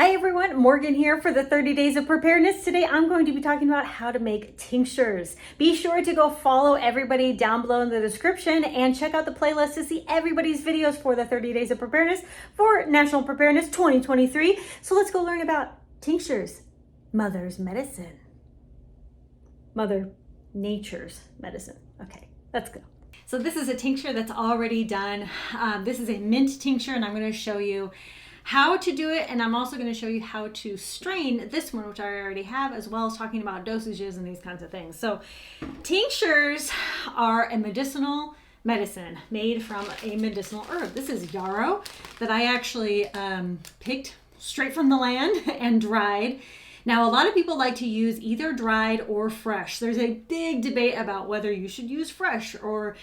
Hi everyone, Morgan here for the 30 Days of Preparedness. Today I'm going to be talking about how to make tinctures. Be sure to go follow everybody down below in the description and check out the playlist to see everybody's videos for the 30 Days of Preparedness for National Preparedness 2023. So let's go learn about tinctures, Mother's medicine. Mother Nature's medicine. Okay, let's go. So this is a tincture that's already done. This is a mint tincture and I'm going to show you how to do it, and I'm also going to show you how to strain this one, which I already have, as well as talking about dosages and these kinds of things. So tinctures are a medicinal medicine made from a medicinal herb. This is yarrow that I actually picked straight from the land and dried. Now, a lot of people like to use either dried or fresh. There's a big debate about whether you should use fresh or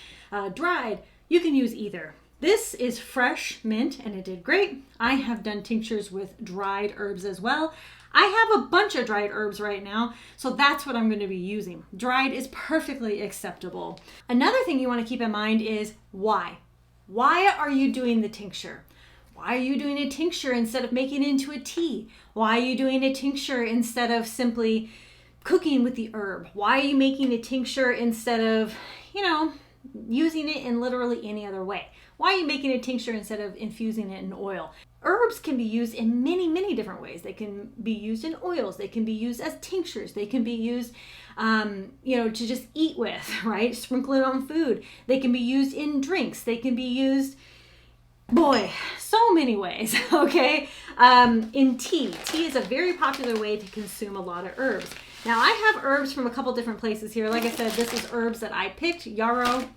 dried. You can use either. This is fresh mint and it did great. I have done tinctures with dried herbs as well. I have a bunch of dried herbs right now, so that's what I'm going to be using. Dried is perfectly acceptable. Another thing you want to keep in mind is why. Why are you doing the tincture? Why are you doing a tincture instead of making it into a tea? Why are you doing a tincture instead of simply cooking with the herb? Why are you making a tincture instead of, using it in literally any other way? Why are you making a tincture instead of infusing it in oil? Herbs can be used in many, many different ways. They can be used in oils. They can be used as tinctures. They can be used, to just eat with, right? Sprinkle it on food. They can be used in drinks. They can be used, so many ways, okay? In tea. Tea is a very popular way to consume a lot of herbs. Now, I have herbs from a couple different places here. Like I said, this is herbs that I picked, yarrow.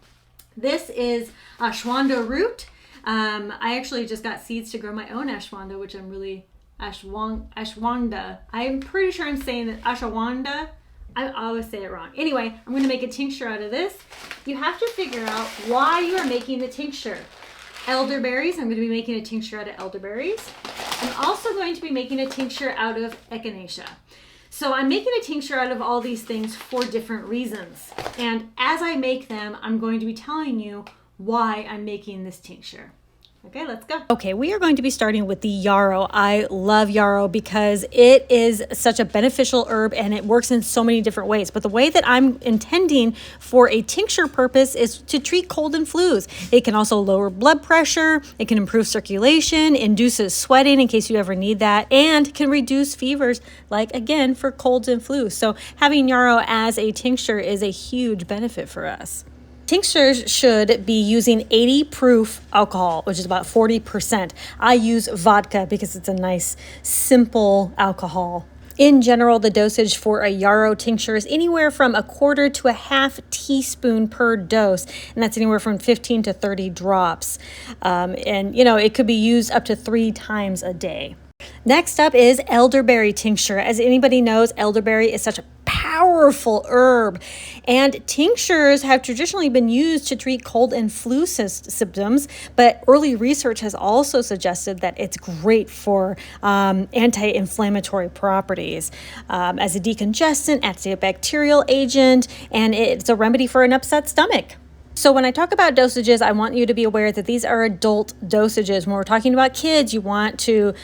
This is ashwagandha root. I actually just got seeds to grow my own ashwagandha, which I'm really, ashwagandha. I'm pretty sure I'm saying that ashwagandha. I always say it wrong. Anyway, I'm going to make a tincture out of this. You have to figure out why you are making the tincture. Elderberries, I'm going to be making a tincture out of elderberries. I'm also going to be making a tincture out of echinacea. So I'm making a tincture out of all these things for different reasons. And as I make them, I'm going to be telling you why I'm making this tincture. Okay, let's go. Okay, we are going to be starting with the yarrow. I love yarrow because it is such a beneficial herb and it works in so many different ways. But the way that I'm intending for a tincture purpose is to treat cold and flus. It can also lower blood pressure. It can improve circulation, induces sweating in case you ever need that, and can reduce fevers, like again, for colds and flus. So having yarrow as a tincture is a huge benefit for us. Tinctures should be using 80 proof alcohol, which is about 40%. I use vodka because it's a nice, simple alcohol. In general, the dosage for a yarrow tincture is anywhere from 1/4 to 1/2 teaspoon per dose, and that's anywhere from 15 to 30 drops. It could be used up to 3 times a day. Next up is elderberry tincture. As anybody knows, elderberry is such a powerful herb, and tinctures have traditionally been used to treat cold and flu symptoms, but early research has also suggested that it's great for anti-inflammatory properties as a decongestant, antibacterial agent, and it's a remedy for an upset stomach. So when I talk about dosages, I want you to be aware that these are adult dosages. When we're talking about kids, you want to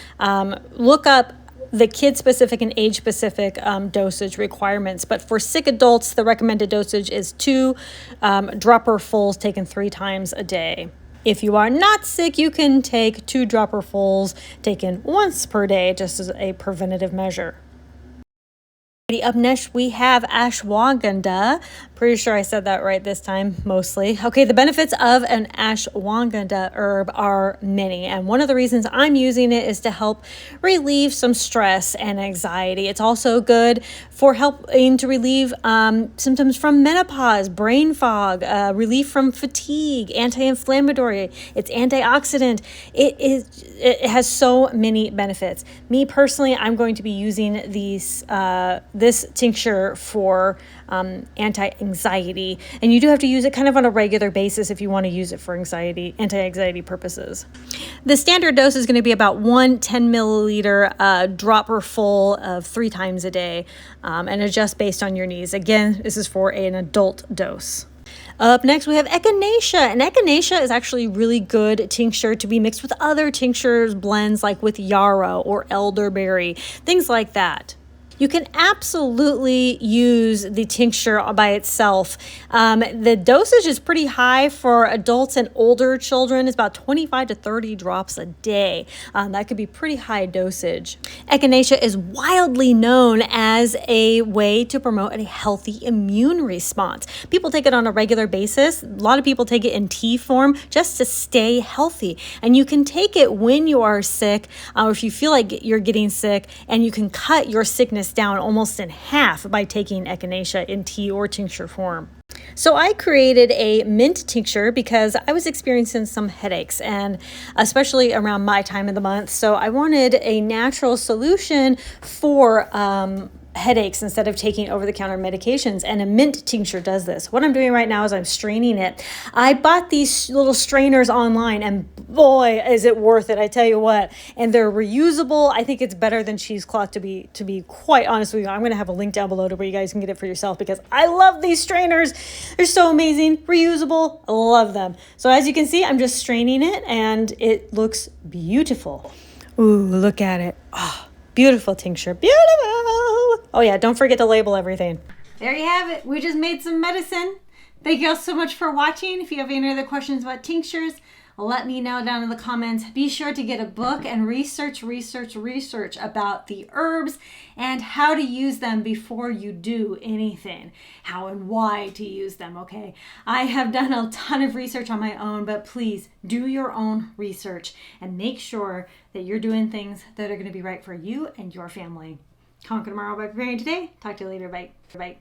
look up the kid-specific and age-specific dosage requirements. But for sick adults, the recommended dosage is 2 dropperfuls taken 3 times a day. If you are not sick, you can take 2 dropperfuls taken once per day, just as a preventative measure. Up next, we have ashwagandha. Pretty sure I said that right this time, mostly. Okay, the benefits of an ashwagandha herb are many, and one of the reasons I'm using it is to help relieve some stress and anxiety. It's also good for helping to relieve symptoms from menopause, brain fog, relief from fatigue, anti-inflammatory. It's antioxidant. It has so many benefits. Me personally, I'm going to be using this tincture for anti-anxiety, and you do have to use it kind of on a regular basis if you want to use it for anti-anxiety purposes. The standard dose is going to be about 1 10 milliliter dropper full of 3 times a day, and adjust based on your needs. Again, this is for an adult dose. Up next, we have echinacea, and echinacea is actually really good tincture to be mixed with other tinctures, blends like with yarrow or elderberry, things like that. You can absolutely use the tincture by itself. The dosage is pretty high for adults and older children. It's about 25 to 30 drops a day. That could be pretty high dosage. Echinacea is widely known as a way to promote a healthy immune response. People take it on a regular basis. A lot of people take it in tea form just to stay healthy. And you can take it when you are sick, or if you feel like you're getting sick, and you can cut your sickness down almost in half by taking echinacea in tea or tincture form. So I created a mint tincture because I was experiencing some headaches, and especially around my time of the month. So I wanted a natural solution for headaches instead of taking over-the-counter medications, and a mint tincture does this. What I'm doing right now is I'm straining it. I bought these little strainers online, and boy, is it worth it, I tell you what. And they're reusable. I think it's better than cheesecloth, to be quite honest with you. I'm going to have a link down below to where you guys can get it for yourself, because I love these strainers. They're so amazing, reusable, I love them. So as you can see, I'm just straining it, and it looks beautiful. Ooh, look at it. Oh, beautiful tincture, beautiful. Oh yeah, don't forget to label everything. There you have it. We just made some medicine. Thank you all so much for watching. If you have any other questions about tinctures, let me know down in the comments. Be sure to get a book and research about the herbs and how to use them before you do anything. How and why to use them, okay? I have done a ton of research on my own, but please do your own research and make sure that you're doing things that are going to be right for you and your family. Conquer tomorrow by preparing today. Talk to you later. Bye. Bye.